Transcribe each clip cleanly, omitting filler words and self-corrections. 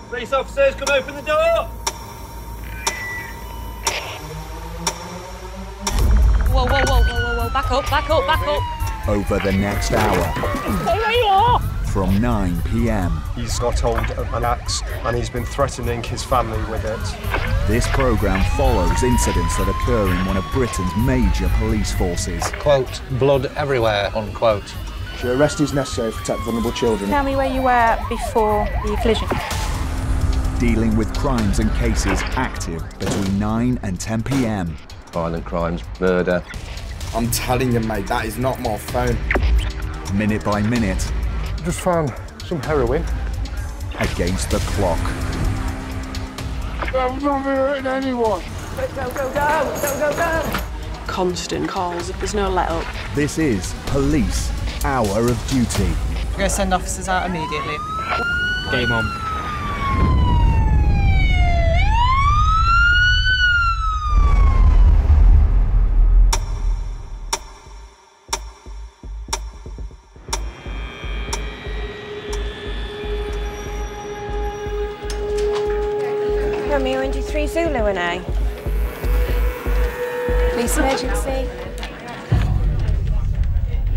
Police officers, come open the door! Whoa, whoa, whoa, whoa, whoa, whoa, back up, back up, back up. Over the next hour. Stay where you are! From 9 p.m. He's got hold of an axe and he's been threatening his family with it. This programme follows incidents that occur in one of Britain's major police forces. Quote, blood everywhere, unquote. Your arrest is necessary to protect vulnerable children. Tell me where you were before the collision. Dealing with crimes and cases active between 9 and 10 p.m. Violent crimes, murder. I'm telling you, mate, that is not my phone. Minute by minute. Just found some heroin. Against the clock. I'm not hurting anyone. Go, go, go, go, go, go, go. Constant calls, there's no let up. This is Police Hour of Duty. We're going to send officers out immediately. Game on. Romeo 23 Zulu and A. Police emergency.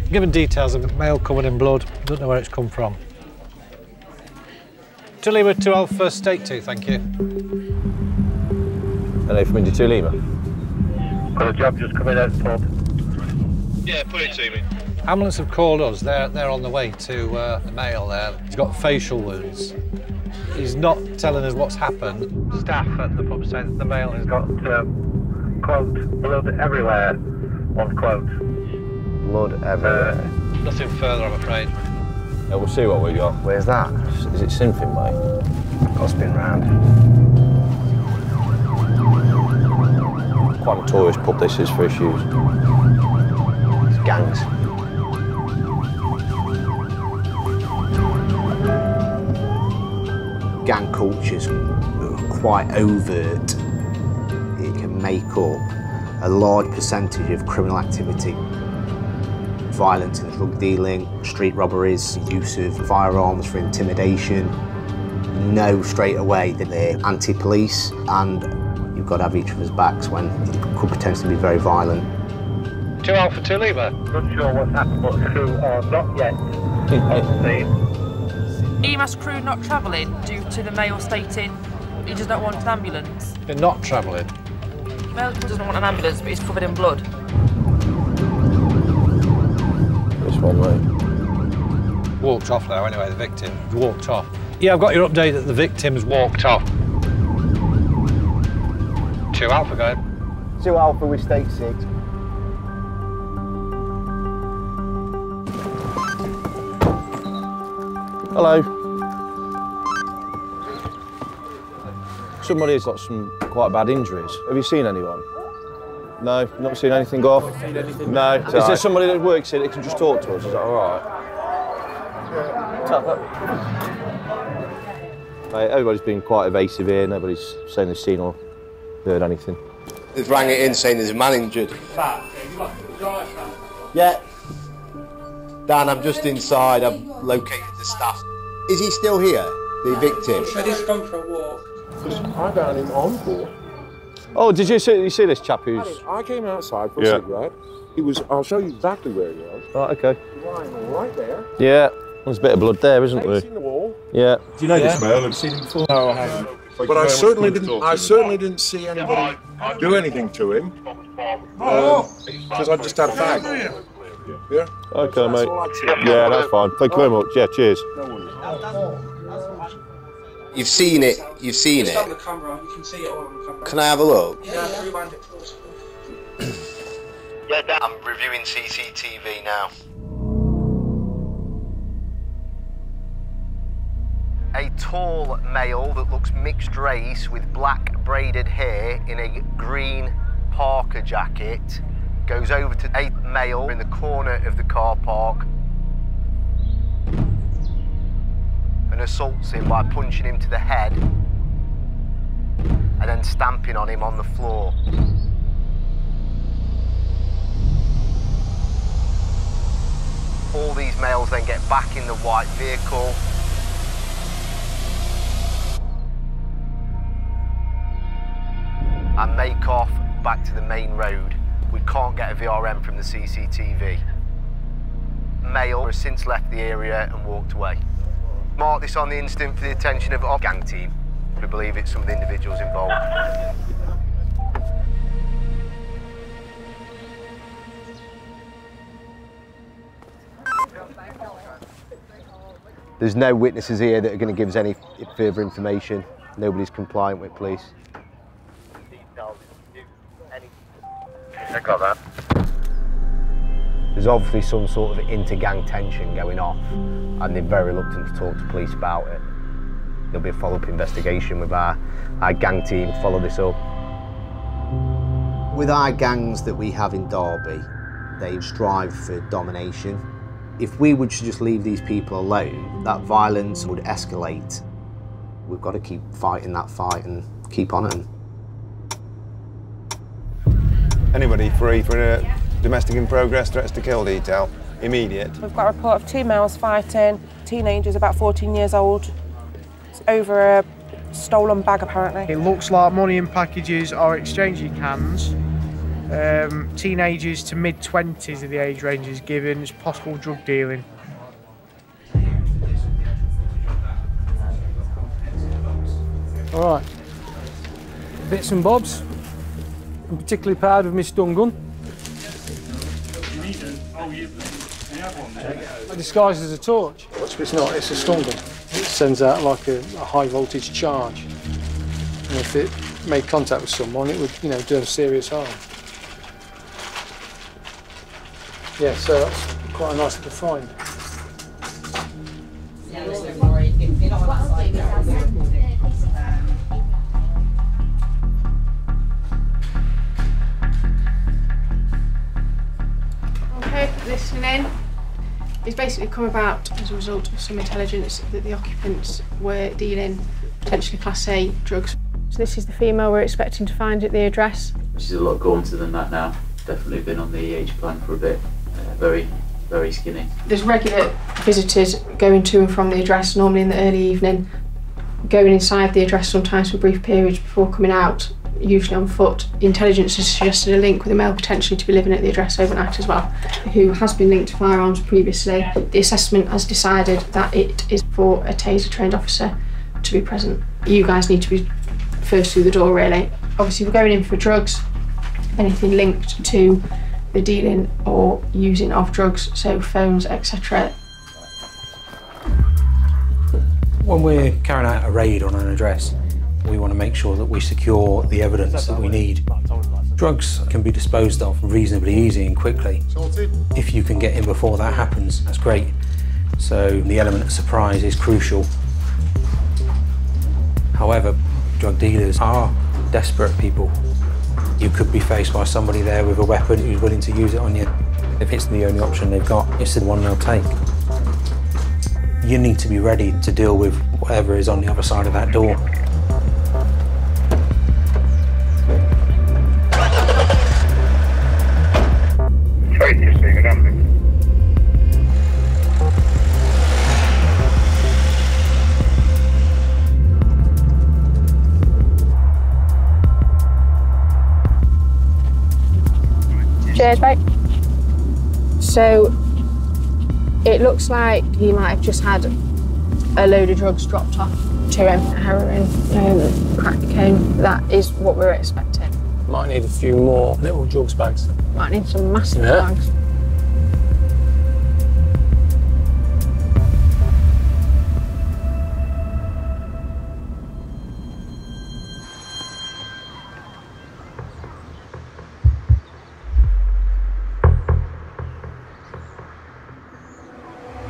Given details of a male covered in blood, don't know where it's come from. To Lima 2 Alpha, state 2, thank you. Hello from Indy 2 Lima. Got a job just coming out the pub. Yeah, put it to me. Ambulance have called us. They're on the way to the male there. He's got facial wounds. He's not telling us what's happened. Staff at the pub say that the male has got, Quote, blood everywhere, unquote. Blood everywhere. Nothing further, I'm afraid. Yeah, we'll see what we got. Where's that? Is it Sinfin, mate? I'll spin round. Quite a notorious pub this is for issues. It's gangs. Gang culture's quite overt. It can make up a large percentage of criminal activity. Violence and drug dealing, street robberies, use of firearms for intimidation. Know straight away that they're anti-police and you've got to have each other's backs when it could potentially be very violent. 2 Alpha 2 Lima. Not sure what's happened, but crew are not yet on scene. EMAS crew not travelling due to the male stating he does not want an ambulance. They're not travelling. Male doesn't want an ambulance, but he's covered in blood. This one, mate. Walked off now, anyway, the victim. Walked off. Yeah, I've got your update that the victim's walked off. 2 Alpha, go ahead. 2 Alpha with state 6. Hello. Somebody has got some quite bad injuries. Have you seen anyone? No, not seen anything go off? No. Is there somebody that works here that can just talk to us? Is that all right? Mate, everybody's been quite evasive here. Nobody's saying they've seen or heard anything. They've rang it in saying there's a man injured. Yeah. Dan, I'm just inside. I've located the staff. Is he still here, the victim? Said he's gone for a walk. I found him on board. Oh, did you see this chap who's... I came outside for a cigarette. He was, I'll show you exactly where he was. Right, OK. Lying right there. Yeah, there's a bit of blood there, isn't there? Seen the wall. Yeah. Do you know this male? Have you seen him before? No, I haven't. But I certainly didn't see anybody do anything to him. Because I just had a bag. Yeah? OK, mate. Yeah, that's fine. Thank you very much. Yeah, cheers. You've seen it. You've seen it. Just on the camera, you can see it all on the camera. Can I have a look? Yeah, rewind it closer. Yeah, Dan. I'm reviewing CCTV now. A tall male that looks mixed race with black braided hair in a green Parker jacket goes over to a male in the corner of the car park and assaults him by punching him to the head and then stamping on him on the floor. All these males then get back in the white vehicle and make off back to the main road. We can't get a VRM from the CCTV. Male has since left the area and walked away. Mark this on the instant for the attention of our gang team. We believe it's some of the individuals involved. There's no witnesses here that are going to give us any further information. Nobody's compliant with police. I got that. There's obviously some sort of inter-gang tension going off, and they're very reluctant to talk to police about it. There'll be a follow-up investigation with our gang team to follow this up. With our gangs that we have in Derby, they strive for domination. If we were to just leave these people alone, that violence would escalate. We've got to keep fighting that fight and keep on it. Anybody free for a domestic in progress, threats to kill detail? Immediate. We've got a report of 2 males fighting, teenagers about 14 years old. It's over a stolen bag, apparently. It looks like money in packages or exchanging hands. Teenagers to mid-20s are the age ranges given. It's possible drug dealing. All right, bits and bobs. I'm particularly proud of Miss Dungan. It disguised as a torch. It's not, it's a stun gun. It sends out like a high voltage charge. And if it made contact with someone, it would, do them serious harm. Yeah, so that's quite a nice little find. Okay, listening in. It's basically come about as a result of some intelligence that the occupants were dealing potentially Class A drugs. So this is the female we're expecting to find at the address. She's a lot gaunter than that now. Definitely been on the EH plan for a bit. Very, very skinny. There's regular visitors going to and from the address, normally in the early evening, going inside the address sometimes for brief periods before coming out, usually on foot. Intelligence has suggested a link with a male potentially to be living at the address overnight as well, who has been linked to firearms previously. The assessment has decided that it is for a taser-trained officer to be present. You guys need to be first through the door, really. Obviously, we're going in for drugs, anything linked to the dealing or using of drugs, so phones, etc. When we're carrying out a raid on an address, we want to make sure that we secure the evidence that we need. Drugs can be disposed of reasonably easy and quickly. If you can get in before that happens, that's great. So the element of surprise is crucial. However, drug dealers are desperate people. You could be faced by somebody there with a weapon who's willing to use it on you. If it's the only option they've got, it's the one they'll take. You need to be ready to deal with whatever is on the other side of that door. Cheers, mate. So it looks like he might have just had a load of drugs dropped off to him, heroin, crack cocaine. That is what we're expecting. Might need a few more little drugs bags. Might need some massive bags.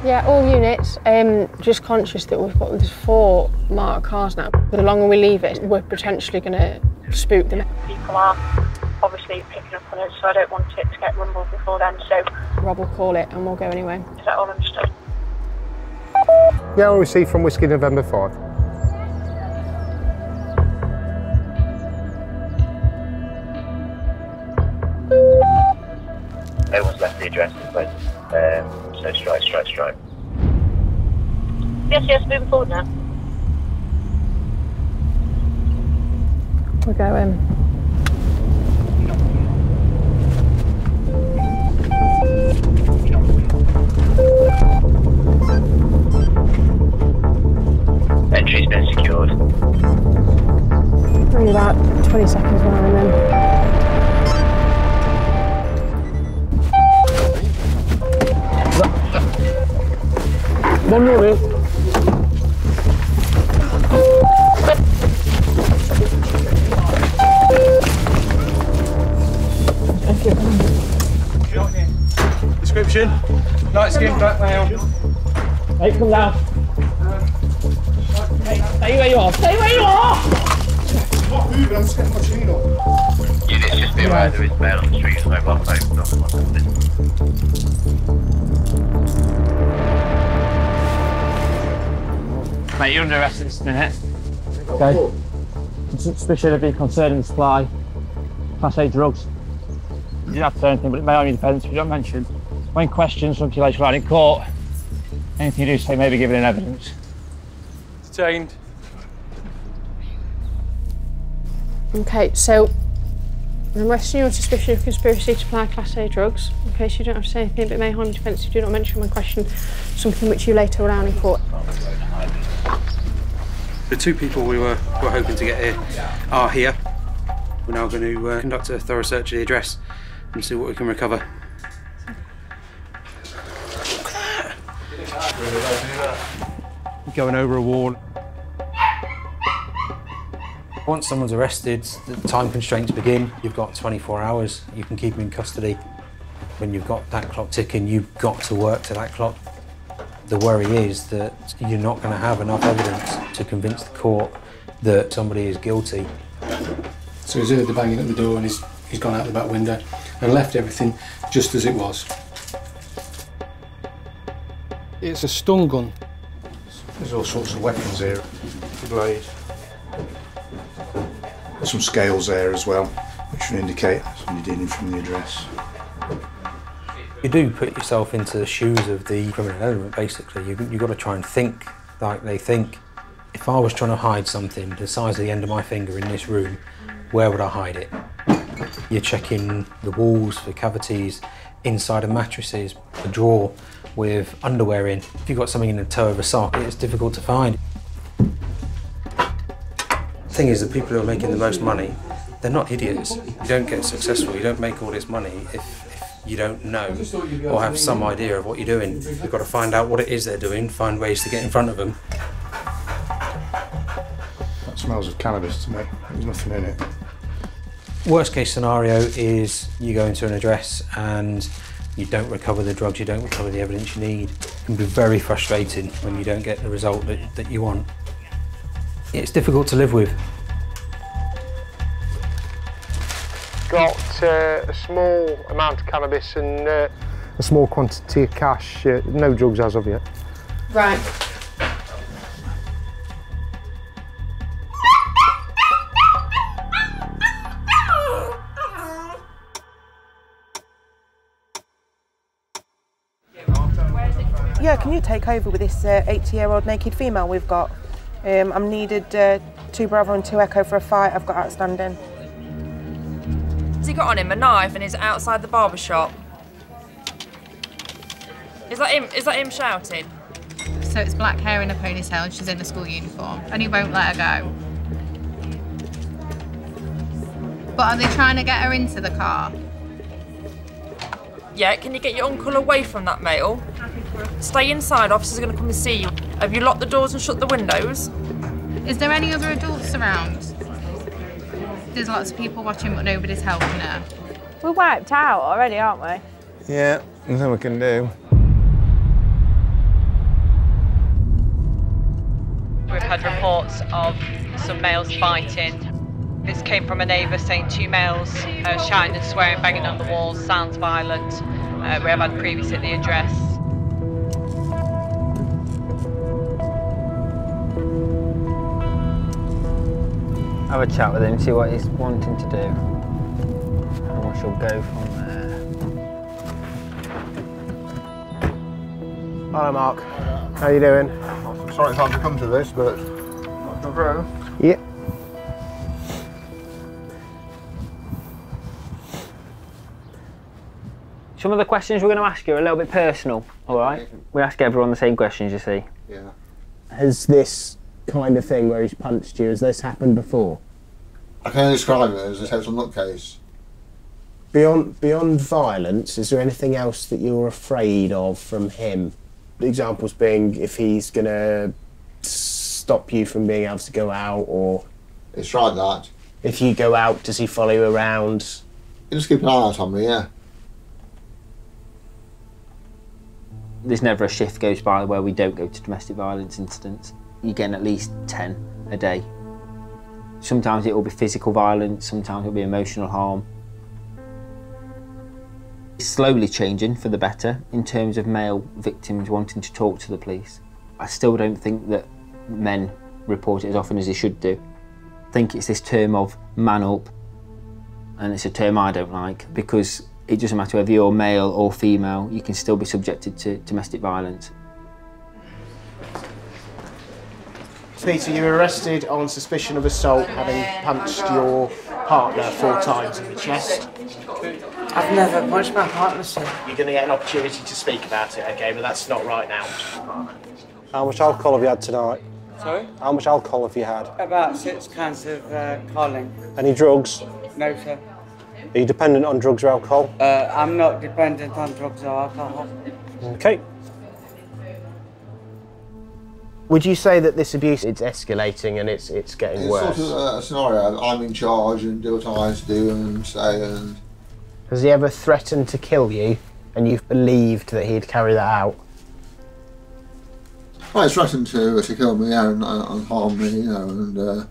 Yeah, all units, just conscious that we've got these 4 marked cars now. The longer we leave it, we're potentially going to spook them. People are obviously picking up on it, so I don't want it to get rumbled before then, so... Rob will call it and we'll go anyway. Is that all understood? Yeah, we'll receive from Whiskey November 5. No one's left the address at present. So strike. Yes, moving forward now. We're going. Entry's been secured. Only about 20 seconds behind them. One more. Description. Light skin, black male. Hey, come down. Stay where you are. Stay where you are! Stop moving, I'm just getting my chin up. Units just be aware there is male on the street, mobile phone. Mate, you're under arrest at this minute. Okay. Suspicion of being concerned in the supply. Class A drugs. You didn't have to say anything, but it may on your defence if you don't mention. When questioned, something like that in court, anything you do say may be given in evidence. Detained. Okay, so I'm arresting you on suspicion of conspiracy to supply Class A drugs. In case you don't have to say anything, but it may harm your defence if you do not mention when questioned something which you later allow in court. The two people we were hoping to get here are here. We're now going to conduct a thorough search of the address and see what we can recover. Going over a wall. Once someone's arrested, the time constraints begin. You've got 24 hours. You can keep them in custody. When you've got that clock ticking, you've got to work to that clock. The worry is that you're not going to have enough evidence to convince the court that somebody is guilty. So he's heard the banging at the door and he's gone out the back window and left everything just as it was. It's a stun gun. There's all sorts of weapons here. Blade. There's some scales there as well, which would indicate somebody dealing from the address. You do put yourself into the shoes of the criminal element, basically. You've got to try and think like they think. If I was trying to hide something the size of the end of my finger in this room, where would I hide it? You're checking the walls for cavities, inside of mattresses, a drawer with underwear in. If you've got something in the toe of a sock, it's difficult to find. The thing is, the people who are making the most money, they're not idiots. You don't get successful, you don't make all this money if you don't know or have some idea of what you're doing. You've got to find out what it is they're doing, find ways to get in front of them. That smells of cannabis to me. There's nothing in it. Worst case scenario is you go into an address and you don't recover the drugs, you don't recover the evidence you need. It can be very frustrating when you don't get the result that you want. It's difficult to live with. Got a small amount of cannabis and a small quantity of cash. No drugs as of yet. Right. Yeah, can you take over with this 80-year-old naked female we've got? I'm needed 2 Bravo and 2 Echo for a fight I've got outstanding. Has he got on him a knife and is outside the barber shop? Is that him shouting? So it's black hair in a ponytail and she's in a school uniform and he won't let her go. But are they trying to get her into the car? Yeah, can you get your uncle away from that male? Stay inside, officers are going to come and see you. Have you locked the doors and shut the windows? Is there any other adults around? There's lots of people watching but nobody's helping her. We're wiped out already, aren't we? Yeah, nothing we can do. We've had reports of some males fighting. This came from a neighbour saying 2 males shouting and swearing, banging on the walls, sounds violent. We have had previous at the address. Have a chat with him, see what he's wanting to do, and we shall go from there. Hello, Mark. How you doing? Sorry it's hard to come to this, but... Yeah. Some of the questions we're going to ask you are a little bit personal, all right? We ask everyone the same questions, you see. Yeah. Has this kind of thing where he's punched you? Has this happened before? I can only describe it as a total nutcase. Beyond violence, is there anything else that you're afraid of from him? Examples being if he's going to stop you from being able to go out, or... It's right that. If you go out, does he follow you around? He just keep an eye out on me, yeah. There's never a shift goes by where we don't go to domestic violence incidents. You're getting at least 10 a day. Sometimes it will be physical violence, sometimes it will be emotional harm. It's slowly changing for the better in terms of male victims wanting to talk to the police. I still don't think that men report it as often as they should do. I think it's this term of man up, and it's a term I don't like, because it doesn't matter whether you're male or female, you can still be subjected to domestic violence. Peter, you were arrested on suspicion of assault, having punched your partner 4 times in the chest. I've never punched my partner, sir. You're going to get an opportunity to speak about it, okay, but that's not right now. How much alcohol have you had tonight? Sorry? How much alcohol have you had? About 6 cans of Carling. Any drugs? No, sir. Are you dependent on drugs or alcohol? I'm not dependent on drugs or alcohol. Okay. Would you say that this abuse is escalating and it's getting worse? It's sort of a scenario. I'm in charge and do what I have to do and say and... Has he ever threatened to kill you and you've believed that he'd carry that out? Well, he's threatened to kill me and harm me, you know, and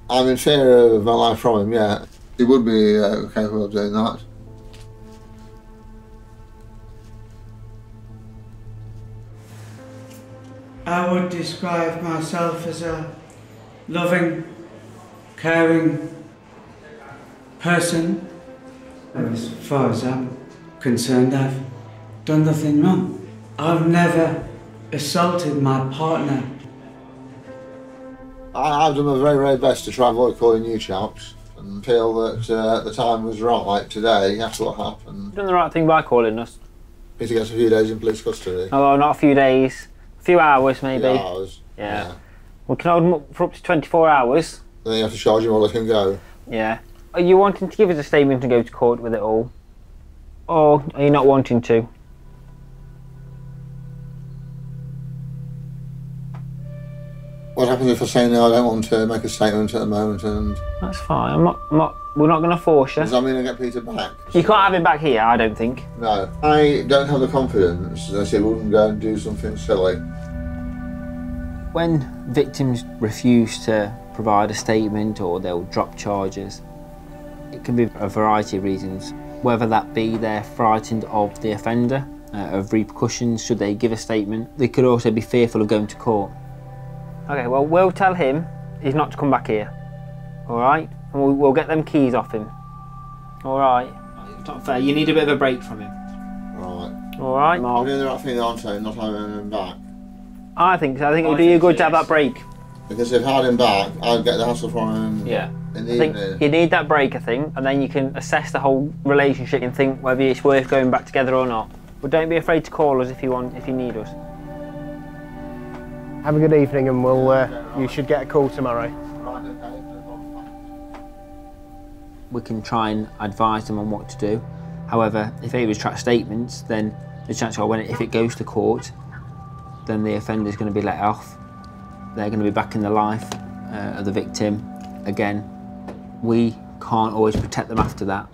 I'm in fear of my life from him, yeah. He would be capable of doing that. I would describe myself as a loving, caring person. As far as I'm concerned, I've done nothing wrong. I've never assaulted my partner. I've done my very, very best to try and avoid calling you chaps and feel that the time was right today after what happened. You've done the right thing by calling us. Peter gets a few days in police custody. Oh, not a few days. A few hours, maybe. A few hours. Yeah. We can hold him up for up to 24 hours. Then you have to charge him or let him go. Yeah. Are you wanting to give us a statement and go to court with it all? Or are you not wanting to? What happens if I say no, I don't want to make a statement at the moment and... That's fine, we're not going to force you. Does that mean I get Peter back? You can't have him back here, I don't think. No. I don't have the confidence that he wouldn't go and do something silly. When victims refuse to provide a statement or they'll drop charges, it can be a variety of reasons. Whether that be they're frightened of the offender, of repercussions should they give a statement. They could also be fearful of going to court. Okay, well, we'll tell him he's not to come back here, all right? And we'll get them keys off him, all right? It's not fair, you need a bit of a break from him. Right. All right, Mark? I'm doing the right thing, aren't I? Not having him back. I think so. I think it would do you good to have that break. Because if I had him back, I'd get the hassle from him in the evening. You need that break, I think, and then you can assess the whole relationship and think whether it's worth going back together or not. But don't be afraid to call us if you need us. Have a good evening and you should get a call tomorrow. We can try and advise them on what to do. However, if they retract statements, then the chance are if it goes to court, then the offender's going to be let off. They're going to be back in the life of the victim again. We can't always protect them after that.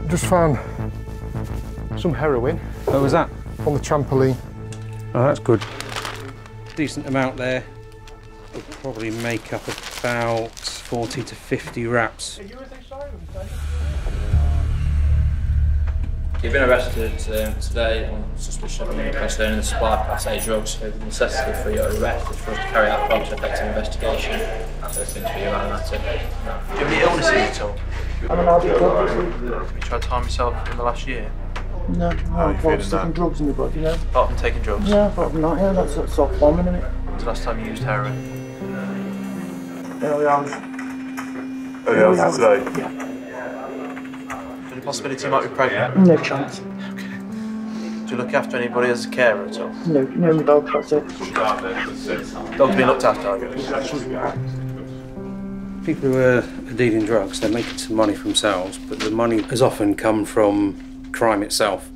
Just found some heroin. What was that? On the trampoline. Oh, that's good. Decent amount there. Will probably make up about 40 to 50 wraps. You've been arrested today on suspicion of possession and the supply of Class A drugs. So the necessity for your arrest is for us to carry out a project-effective investigation. So it's going to be around that. Do you have any illnesses at all? Have you tried to harm yourself in the last year? No, apart from taking drugs in your body, you know. Apart from taking drugs? Yeah, apart from that, yeah, that's soft bombing, isn't it? When's the last time you used heroin? Early hours. Early hours today? Yeah. Any possibility you might be pregnant? No chance. Do you look after anybody as a carer at all? No, no, my dog, that's it. Dog's been looked after, I guess. People who are dealing drugs, they're making some money for themselves, but the money has often come from crime itself.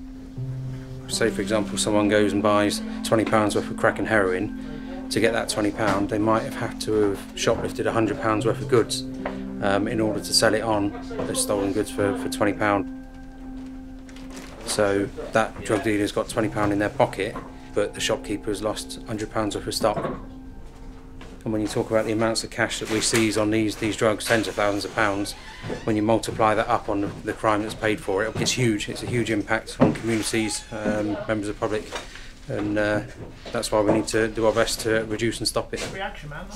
Say, for example, someone goes and buys £20 worth of crack and heroin. To get that £20, they might have had to have shoplifted £100 worth of goods in order to sell it on as stolen goods for £20. So that drug dealer's got £20 in their pocket, but the shopkeeper's lost £100 worth of stock. And when you talk about the amounts of cash that we seize on these drugs, tens of thousands of pounds, when you multiply that up on the crime that's paid for it, it's huge. It's a huge impact on communities, members of the public, and that's why we need to do our best to reduce and stop it. Reaction, man.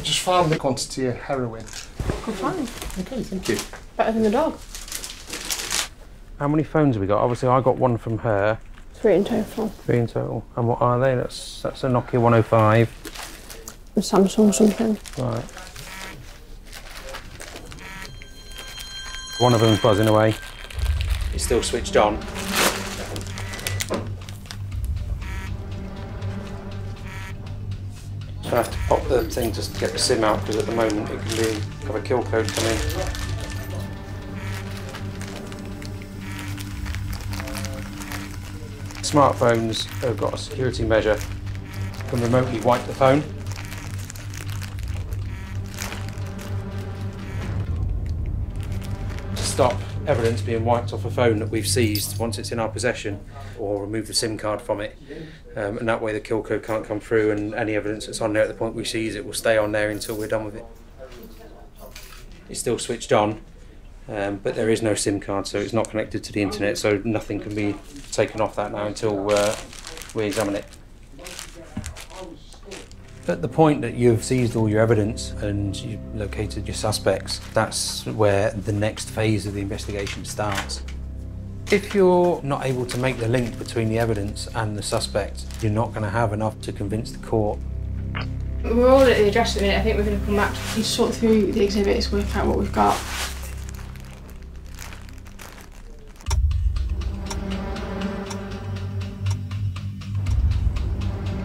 Just found the quantity of heroin. I'm fine. Okay, thank you. Better than the dog. How many phones have we got? Obviously, I got one from her. 3 in total. 3 in total. And what are they? That's a Nokia 105. A Samsung something. Right. One of them's buzzing away. It's still switched on. So I have to pop the thing to get the SIM out, because at the moment it can have a kill code come in. Smartphones have got a security measure. You can remotely wipe the phone. To stop evidence being wiped off a phone that we've seized once it's in our possession, or remove the SIM card from it, and that way the kill code can't come through, and any evidence that's on there at the point we seize it will stay on there until we're done with it. It's still switched on, but there is no SIM card, so it's not connected to the internet, so nothing can be taken off that now until we examine it. At the point that you've seized all your evidence and you've located your suspects, that's where the next phase of the investigation starts. If you're not able to make the link between the evidence and the suspect, you're not going to have enough to convince the court. We're all at the address at the minute. I think we're going to come back to sort through the exhibits, work out what we've got.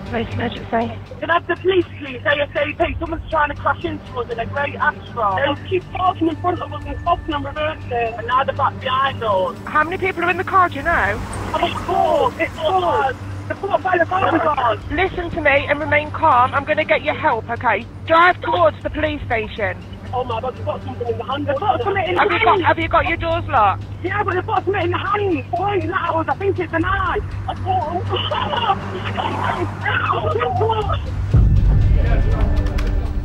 Police emergency. Can I have the police, please? ASAP. Someone's trying to crash into us in a grey Astra. They keep parking in front of us and stopping and reversing, and now they're back behind us. How many people are in the car, do you know? It's four. It's four. The four by the bodyguards. Listen to me and remain calm. I'm going to get you help, okay? Drive towards the police station. Oh my God, they've got something in the hand. They've got something in the hand. Have you got your doors locked? Yeah, but they've got something in the hand. Pointing at us. I think it's a knife.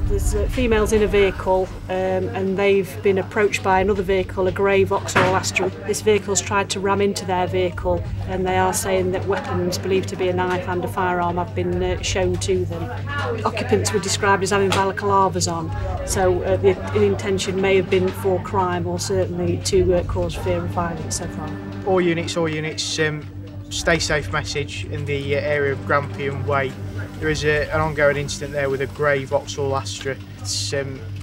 There's females in a vehicle and they've been approached by another vehicle, a grey Vauxhall Astra. This vehicle's tried to ram into their vehicle, and they are saying that weapons believed to be a knife and a firearm have been shown to them. Occupants were described as having balaclavas on, so the intention may have been for crime or certainly to cause fear of violence so far. All units, stay safe message in the area of Grampian Way. There is an ongoing incident there with a grey Vauxhall Astra. It's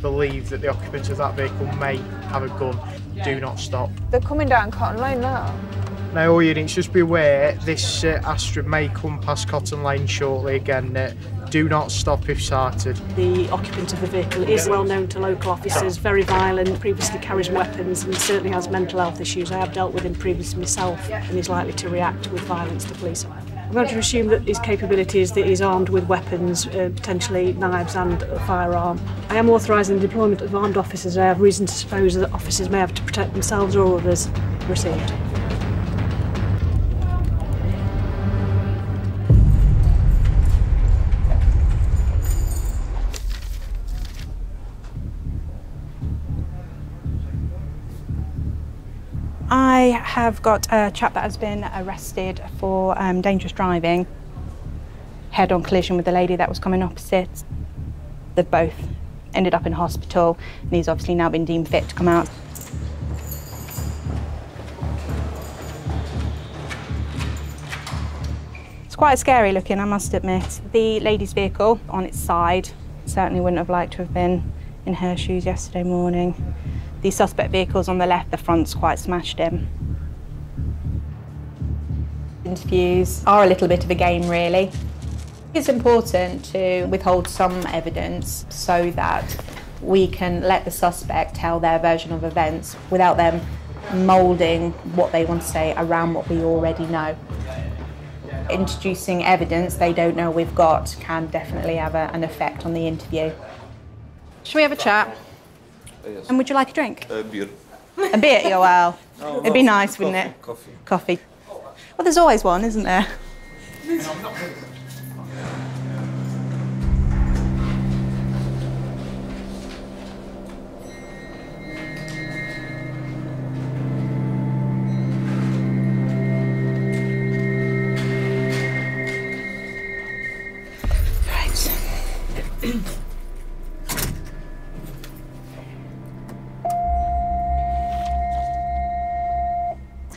believed that the occupants of that vehicle may have a gun. Do not stop. They're coming down Cotton Lane now. Now, all units, just be aware, this Astra may come past Cotton Lane shortly again. Do not stop if sighted. The occupant of the vehicle is well known to local officers, very violent, previously carries weapons and certainly has mental health issues. I have dealt with him previously myself, and he's likely to react with violence to police. I'm going to assume that his capability is that he's armed with weapons, potentially knives and a firearm. I am authorising the deployment of armed officers. I have reason to suppose that officers may have to protect themselves or others. Received. I have got a chap that has been arrested for dangerous driving, head-on collision with the lady that was coming opposite. They've both ended up in hospital, and he's obviously now been deemed fit to come out. It's quite scary looking, I must admit. The lady's vehicle on its side, certainly wouldn't have liked to have been in her shoes yesterday morning. The suspect vehicle's on the left, the front's quite smashed in. Interviews are a little bit of a game, really. It's important to withhold some evidence so that we can let the suspect tell their version of events without them moulding what they want to say around what we already know. Introducing evidence they don't know we've got can definitely have an effect on the interview. Shall we have a chat? Yes. And would you like a drink? A beer. A beer? Yeah, well, No, it'd be nice, wouldn't it? Coffee. Coffee. Well, there's always one, isn't there?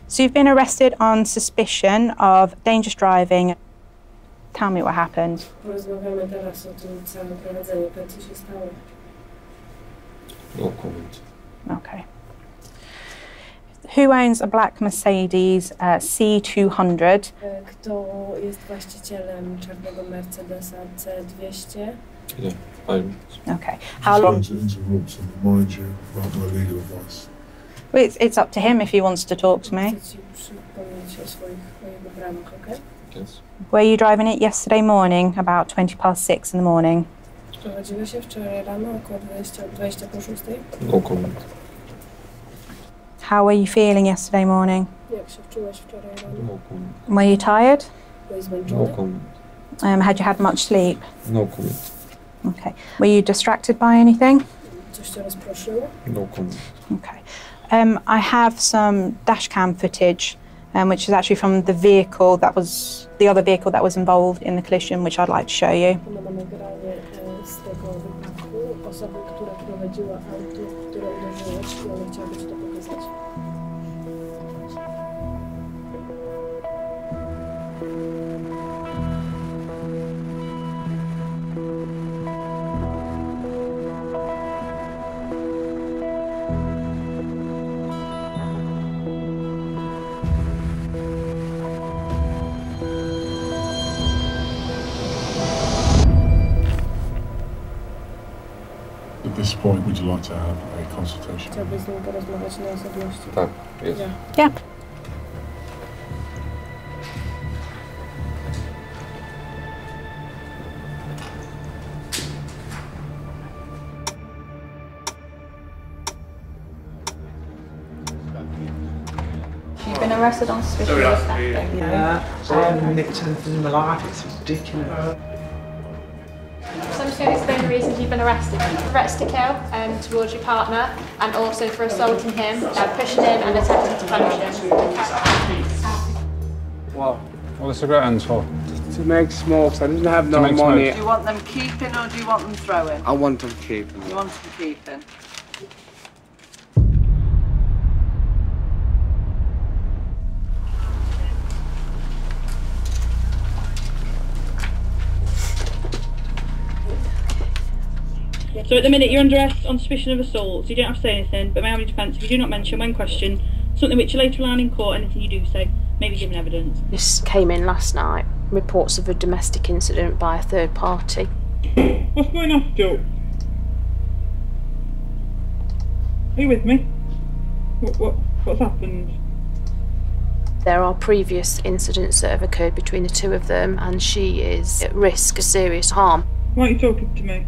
So you've been arrested on suspicion of dangerous driving. Tell me what happened. Porozmawiamy teraz o tym całym prowadzeniu, co się stało. No comment. Okay. Who owns a black Mercedes C200? Kto jest właścicielem czarnego Mercedesa C200? Yeah, I'm. Okay. How long? Well, it's up to him if he wants to talk to me. Yes. Were you driving it yesterday morning, about 6:20 in the morning? Prowadziły się wczoraj rano około 20 po 6. No comment. How were you feeling yesterday morning? Jak się wczułeś wczoraj rano? No comment. Were you tired? Byłeś No zmęczony? comment. Had you had much sleep? No comment. Okay. Were you distracted by anything? Coś cię rozproszyło? No comment. Okay. I have some dash cam footage, which is actually from the vehicle that was, the other vehicle that was involved in the collision, which I'd like to show you. Mamy nagranie z tego wypadku osoby, która prowadziła auto, które uderzyło, czyli ona chciałaby ci to pokazać. At this point, would you like to have a consultation? Chciałbyś z nim porozmawiać na osobności? Tak, jest. Yeah. You've been arrested on suspicion of theft. Yeah, I haven't nicked anything in my life, it's ridiculous. So I'm just going to explain the reasons you've been arrested. Threats to kill towards your partner, and also for assaulting him, pushing him and attempting to punish him. What are the cigarette ends for? To make smokes. I didn't have no money. Do you want them keeping or do you want them throwing? I want them keeping. You want them keeping? So at the minute you're under arrest on suspicion of assault, so you don't have to say anything, but may I have your defence if you do not mention when questioned something which you later learn in court, anything you do say may be given evidence. This came in last night, reports of a domestic incident by a third party. What's going on, Joe? Are you with me? What's happened? There are previous incidents that have occurred between the two of them, and she is at risk of serious harm. Why aren't you talking to me?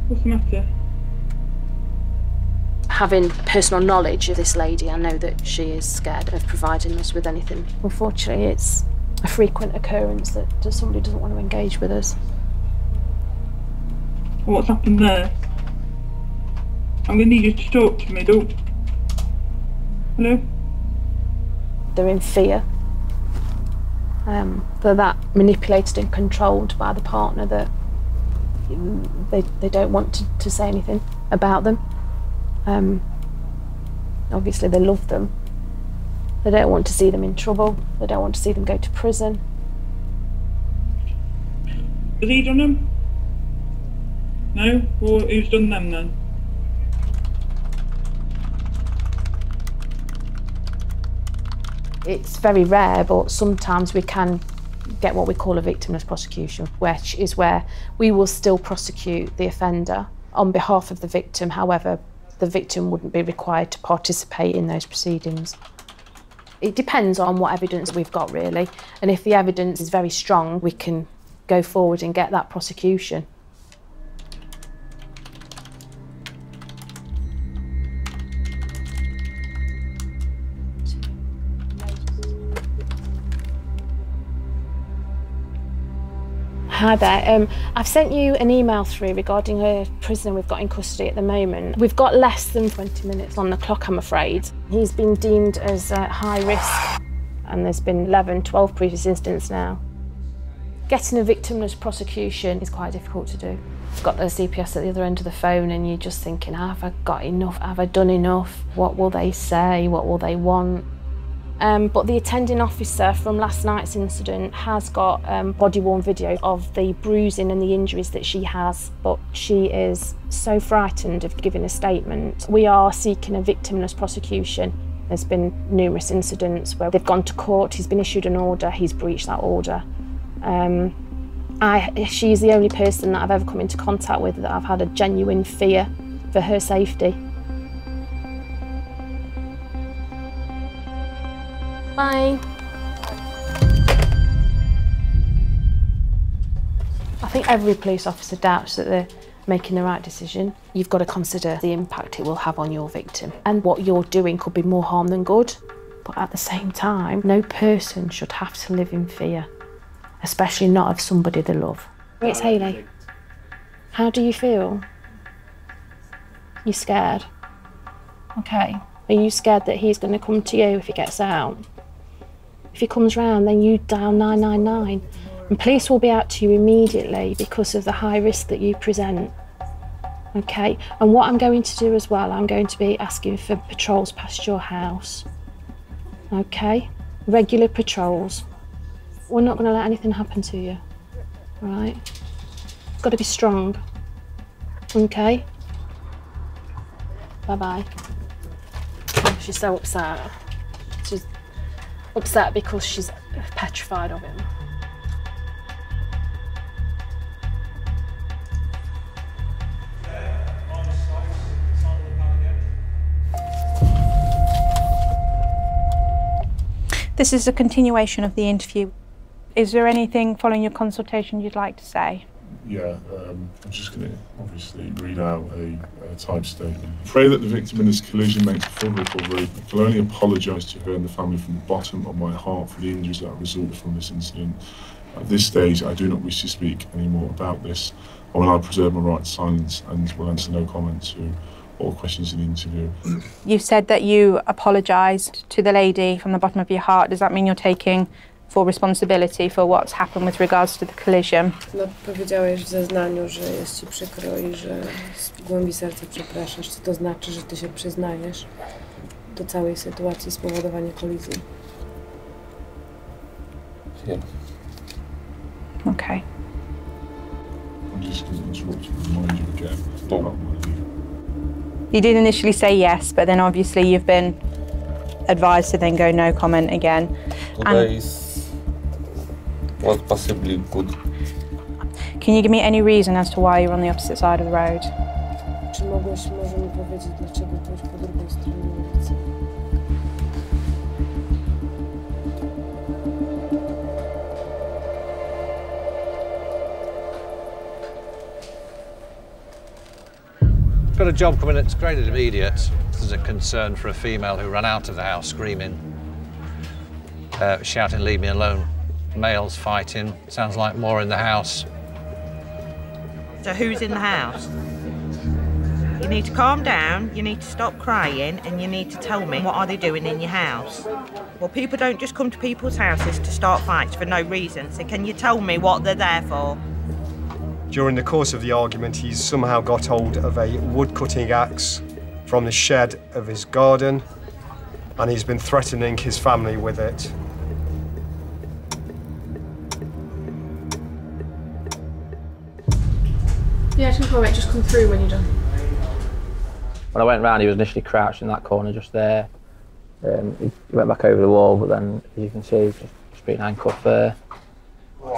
What's the matter? Having personal knowledge of this lady, I know that she is scared of providing us with anything. Unfortunately, it's a frequent occurrence that somebody doesn't want to engage with us. What's happened there? I'm going to need you to talk to me, don't... Hello? They're in fear. They're that manipulated and controlled by the partner that they don't want to say anything about them. Obviously they love them. They don't want to see them in trouble. They don't want to see them go to prison. Has he done them? No? Well, who's done them then? It's very rare, but sometimes we can get what we call a victimless prosecution, which is where we will still prosecute the offender on behalf of the victim. However, the victim wouldn't be required to participate in those proceedings. It depends on what evidence we've got, really, and if the evidence is very strong, we can go forward and get that prosecution. Hi there. I've sent you an email through regarding a prisoner we've got in custody at the moment. We've got less than 20 minutes on the clock, I'm afraid. He's been deemed as high risk, and there's been 11, 12 previous incidents now. Getting a victimless prosecution is quite difficult to do. You've got the CPS at the other end of the phone and you're just thinking, have I got enough? Have I done enough? What will they say? What will they want? But the attending officer from last night's incident has got body-worn video of the bruising and the injuries that she has, but she is so frightened of giving a statement. We are seeking a victimless prosecution. There's been numerous incidents where they've gone to court, he's been issued an order, he's breached that order. She's the only person that I've ever come into contact with that I've had a genuine fear for her safety. Bye. I think every police officer doubts that they're making the right decision. You've got to consider the impact it will have on your victim. And what you're doing could be more harm than good. But at the same time, no person should have to live in fear, especially not of somebody they love. It's Hayley. How do you feel? You scared? Okay. Are you scared that he's going to come to you if he gets out? If he comes round, then you dial 999 and police will be out to you immediately because of the high risk that you present. Okay, and what I'm going to do as well, I'm going to be asking for patrols past your house. Okay, regular patrols. We're not going to let anything happen to you, all right? You've got to be strong, okay? Bye-bye. She's so upset. She's upset because she's petrified of him. This is a continuation of the interview. Is there anything following your consultation you'd like to say? Yeah, I'm just going to obviously read out a typed statement. Pray that the victim in this collision makes a full recovery. I can only apologise to her and the family from the bottom of my heart for the injuries that resulted from this incident. At this stage, I do not wish to speak any more about this. I will now preserve my right to silence and will answer no comment to all questions in the interview. You said that you apologised to the lady from the bottom of your heart. Does that mean you're taking full responsibility for what's happened with regards to the collision? No, powiedziałeś w zeznaniu, że jest ci przykro i że z głębi serca przepraszasz. Czy to znaczy, że ty się przyznajesz do całej sytuacji spowodowania kolizji? Yeah. Okay. I'm just going to interrupt you and remind you again about my leave. You did initially say yes, but then obviously you've been advised to then go no comment again. Today was possibly good. Can you give me any reason as to why you're on the opposite side of the road? Czy mogłeś może mi powiedzieć, dlaczego byłeś po drugiej stronie ulicy? Got a job coming that's graded immediate. There's a concern for a female who ran out of the house screaming, shouting, "Leave me alone." Males fighting. Sounds like more in the house. So who's in the house? You need to calm down, you need to stop crying, and you need to tell me what are they doing in your house. Well, people don't just come to people's houses to start fights for no reason, so can you tell me what they're there for? During the course of the argument, he's somehow got hold of a wood-cutting axe from the shed of his garden, and he's been threatening his family with it. Yeah, just come through when you're done. When I went round, he was initially crouched in that corner just there. He went back over the wall, but then, as you can see, just been handcuffed there.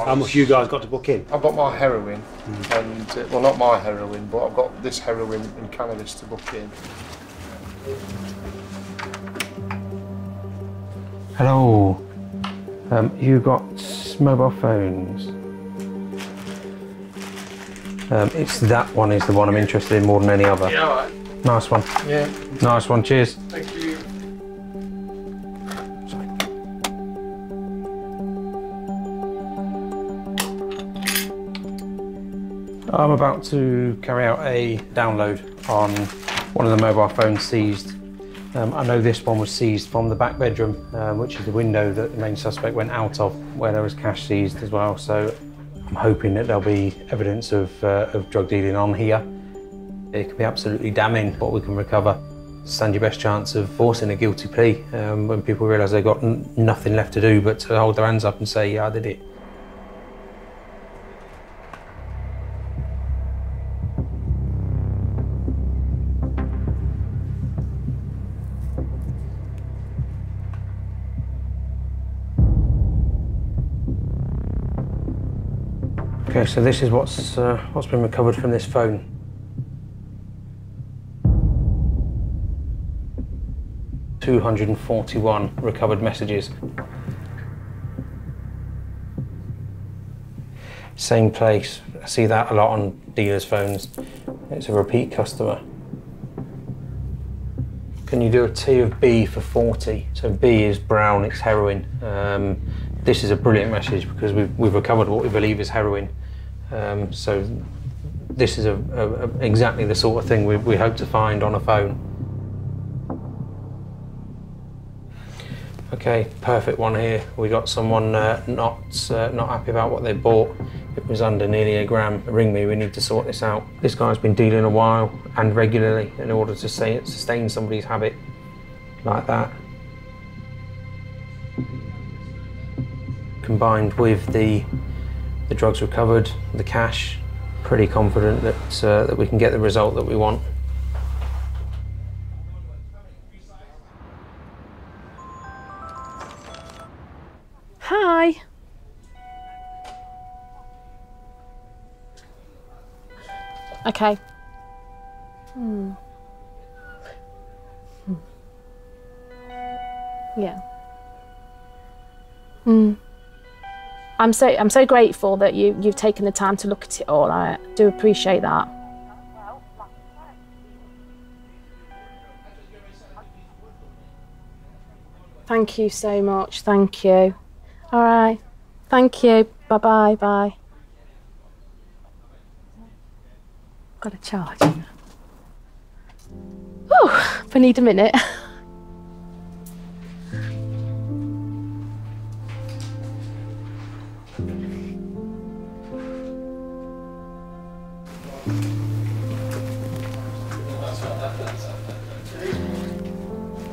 How much you guys got to book in? I've got my heroin, and well, not my heroin, but I've got this heroin and cannabis to book in. Hello. You got mobile phones? It's that one is the one I'm interested in more than any other. Yeah, all right. Nice one. Yeah. Nice one. Cheers. Thank you. I'm about to carry out a download on one of the mobile phones seized. I know this one was seized from the back bedroom, which is the window that the main suspect went out of, where there was cash seized as well. So I'm hoping that there'll be evidence of drug dealing on here. It can be absolutely damning what we can recover. Stand your best chance of forcing a guilty plea when people realise they've got nothing left to do but to hold their hands up and say, yeah, I did it. Okay, so this is what's been recovered from this phone. $241 recovered messages. Same place. I see that a lot on dealers' phones. It's a repeat customer. Can you do a T of B for 40? So B is brown, it's heroin. This is a brilliant message because we've recovered what we believe is heroin. So this is exactly the sort of thing we hope to find on a phone. Okay, perfect one here. We got someone not happy about what they bought. It was under nearly a gram. Ring me, we need to sort this out. This guy's been dealing a while and regularly in order to sustain somebody's habit like that. Combined with the drugs recovered, the cash, pretty confident that we can get the result that we want. Hi. Okay. Yeah. I'm so grateful that you've taken the time to look at it all. I do appreciate that. Thank you so much. Thank you. All right. Thank you. Bye-bye. Bye. Got a charge. Oh, if I need a minute.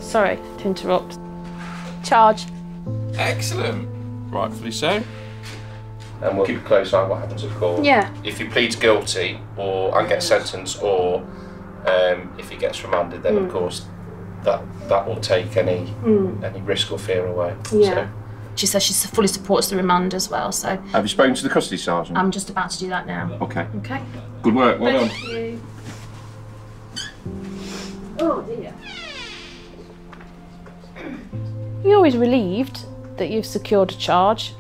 Sorry to interrupt. Charge. Excellent. Rightfully so. And we'll keep a close eye on what happens at court. Yeah. If he pleads guilty and gets sentenced, or if he gets remanded, then of course that will take any risk or fear away. Yeah. So. She says she fully supports the remand as well, so... Have you spoken to the custody sergeant? I'm just about to do that now. Okay. Okay. Good work, well done. Thank you. Oh dear. You're always relieved that you've secured a charge,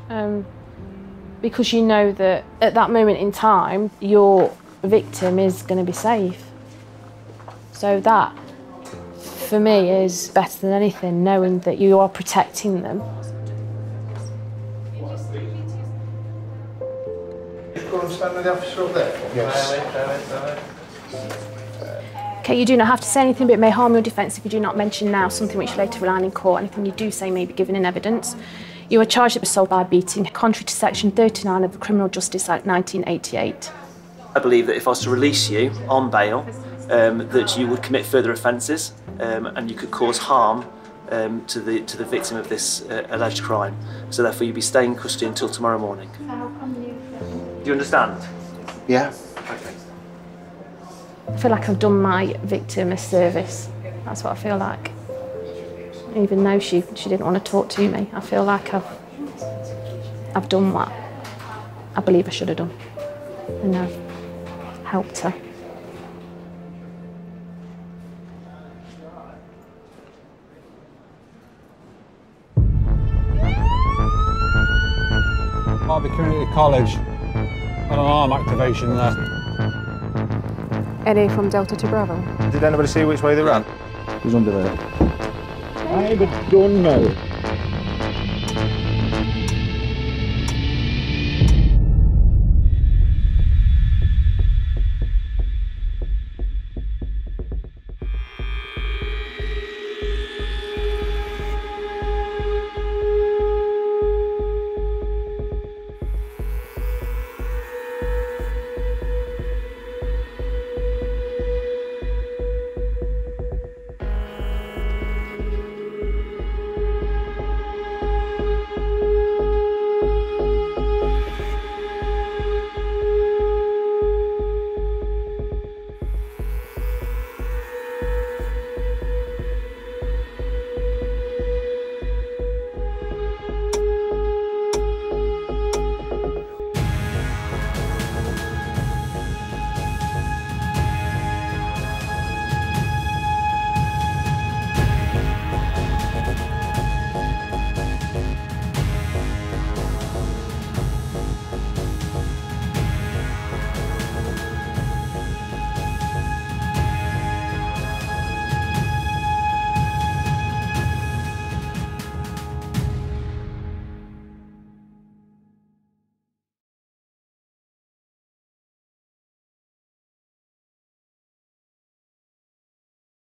because you know that at that moment in time, your victim is going to be safe. So that, for me, is better than anything, knowing that you are protecting them. Go and stand with the officer up there? Yes. Okay, you do not have to say anything, but it may harm your defence if you do not mention now something which later rely on in court. Anything you do say may be given in evidence. You are charged with assault by beating, contrary to section 39 of the Criminal Justice Act 1988. I believe that if I was to release you on bail, that you would commit further offences and you could cause harm to the victim of this alleged crime. So therefore you'd be staying in custody until tomorrow morning. Do you understand? Yeah. Okay. I feel like I've done my victim a service. That's what I feel like. Even though she didn't want to talk to me, I feel like I've done what I believe I should have done, and I've helped her. Derby Community College, an alarm activation there. Eddie from Delta to Bravo. Did anybody see which way they ran? It was under there. I don't know.